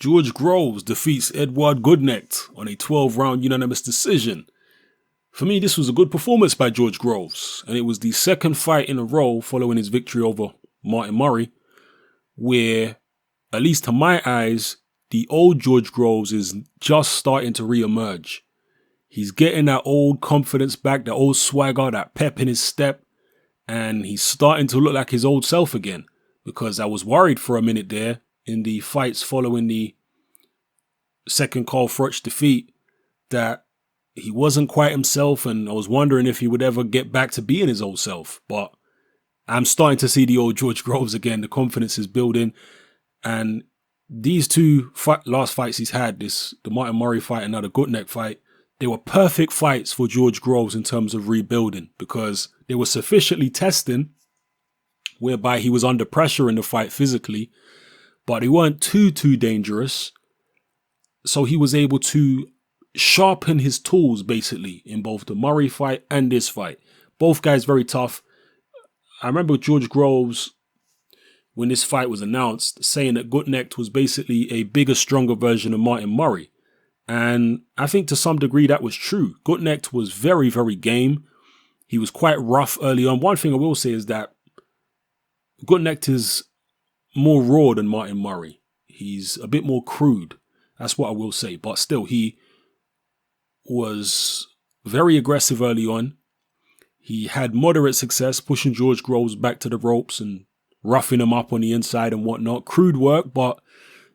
George Groves defeats Eduard Gutknecht on a 12-round unanimous decision. For me, this was a good performance by George Groves, and it was the second fight in a row following his victory over Martin Murray, where, at least to my eyes, the old George Groves is just starting to re-emerge. He's getting that old confidence back, that old swagger, that pep in his step, and he's starting to look like his old self again, because I was worried for a minute there in the fights following the second Carl Froch defeat that he wasn't quite himself, and I was wondering if he would ever get back to being his old self. But I'm starting to see the old George Groves again. The confidence is building, and these two last fights he's had, the Martin Murray fight and now the Gutknecht fight, they were perfect fights for George Groves in terms of rebuilding, because they were sufficiently testing, whereby he was under pressure in the fight physically, but they weren't too dangerous. So he was able to sharpen his tools, basically, in both the Murray fight and this fight. Both guys very tough. I remember George Groves, when this fight was announced, saying that Gutknecht was basically a bigger, stronger version of Martin Murray. And I think to some degree that was true. Gutknecht was very, very game. He was quite rough early on. One thing I will say is that Gutknecht is more raw than Martin Murray. He's a bit more crude. That's what I will say. But still, he was very aggressive early on. He had moderate success pushing George Groves back to the ropes and roughing him up on the inside and whatnot. Crude work, but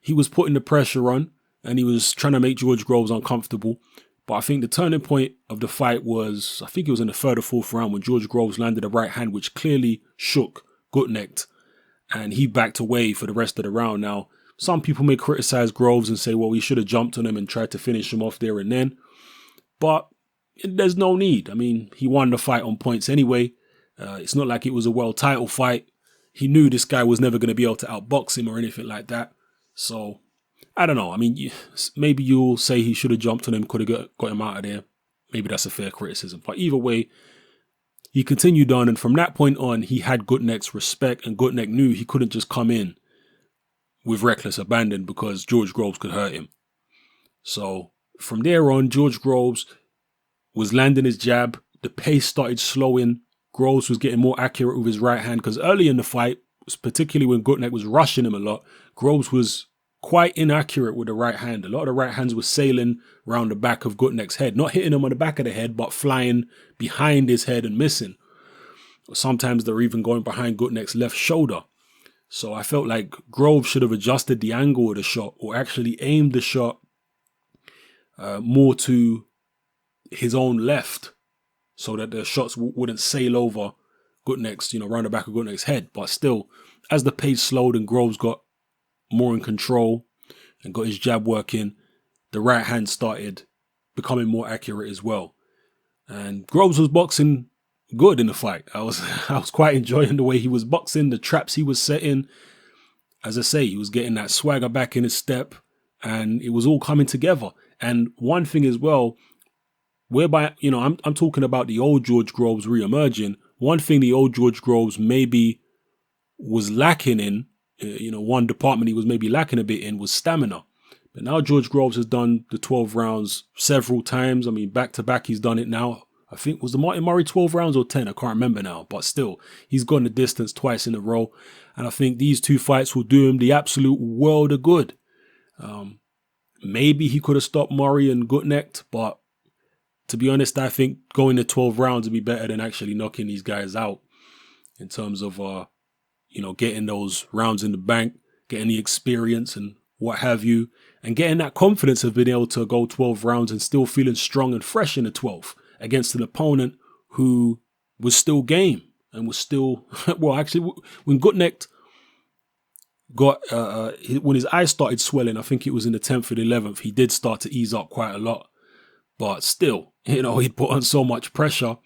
he was putting the pressure on and he was trying to make George Groves uncomfortable. But I think the turning point of the fight was, I think it was in the third or fourth round when George Groves landed a right hand which clearly shook Gutknecht, and he backed away for the rest of the round. Now, some people may criticize Groves and say, well, he should have jumped on him and tried to finish him off there and then. But there's no need. I mean, he won the fight on points anyway. It's not like it was a world title fight. He knew this guy was never going to be able to outbox him or anything like that. So, I don't know. I mean, maybe you'll say he should have jumped on him, could have got him out of there. Maybe that's a fair criticism. But either way, he continued on, and from that point on, he had Gutknecht's respect, and Gutknecht knew he couldn't just come in with reckless abandon because George Groves could hurt him. So from there on, George Groves was landing his jab. The pace started slowing. Groves was getting more accurate with his right hand, because early in the fight, particularly when Gutknecht was rushing him a lot, Groves was quite inaccurate with the right hand. A lot of the right hands were sailing around the back of Gutknecht's head, not hitting him on the back of the head, but flying behind his head and missing. Sometimes they're even going behind Gutknecht's left shoulder. So I felt like Groves should have adjusted the angle of the shot, or actually aimed the shot more to his own left, so that the shots wouldn't sail over Gutknecht's, around the back of Gutknecht's head. But still, as the pace slowed and Groves got more in control and got his jab working, the right hand started becoming more accurate as well. And Groves was boxing good in the fight. I was quite enjoying the way he was boxing, the traps he was setting. As I say, he was getting that swagger back in his step, and it was all coming together. And one thing as well, whereby, I'm talking about the old George Groves re-emerging. One thing the old George Groves maybe was lacking in, one department he was maybe lacking a bit in, was stamina. But now George Groves has done the 12 rounds several times. I mean, back to back, he's done it now. I think, was the Martin Murray 12 rounds or 10? I can't remember now. But still, he's gone the distance twice in a row. And I think these two fights will do him the absolute world of good. Maybe he could have stopped Murray and Gutknecht, but to be honest, I think going to 12 rounds would be better than actually knocking these guys out in terms of, getting those rounds in the bank, getting the experience and what have you, and getting that confidence of being able to go 12 rounds and still feeling strong and fresh in the 12th against an opponent who was still game and was still, well, actually, when Gutknecht got, when his eyes started swelling, I think it was in the 10th or the 11th, he did start to ease up quite a lot. But still, he'd put on so much pressure.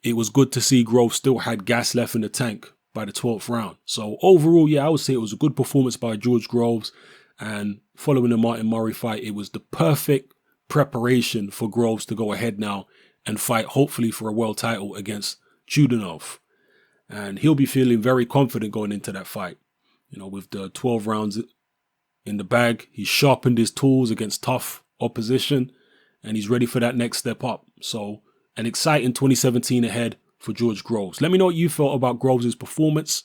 It was good to see Groves still had gas left in the tank by the 12th round. So overall, yeah, I would say it was a good performance by George Groves. And following the Martin Murray fight, it was the perfect preparation for Groves to go ahead now and fight, hopefully, for a world title against Chudinov. And he'll be feeling very confident going into that fight, with the 12 rounds in the bag. He's sharpened his tools against tough opposition, and he's ready for that next step up. So an exciting 2017 ahead for George Groves. Let me know what you felt about Groves' performance.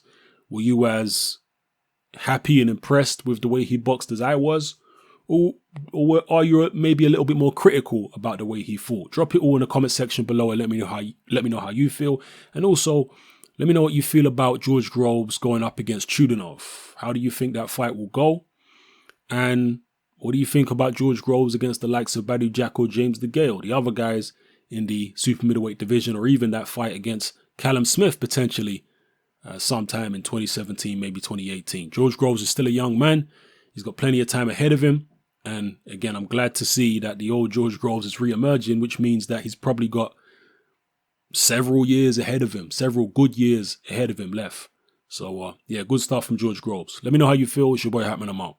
Were you as happy and impressed with the way he boxed as I was? Or are you maybe a little bit more critical about the way he fought? Drop it all in the comment section below and let me know how you feel. And also, let me know what you feel about George Groves going up against Chudinov. How do you think that fight will go? And what do you think about George Groves against the likes of Badu Jack or James DeGale, the other guys in the super middleweight division, or even that fight against Callum Smith potentially sometime in 2017, maybe 2018. George Groves is still a young man. He's got plenty of time ahead of him. And again, I'm glad to see that the old George Groves is re-emerging, which means that he's probably got several years ahead of him, several good years ahead of him left. So, yeah, good stuff from George Groves. Let me know how you feel. It's your boy Hatman. I'm out.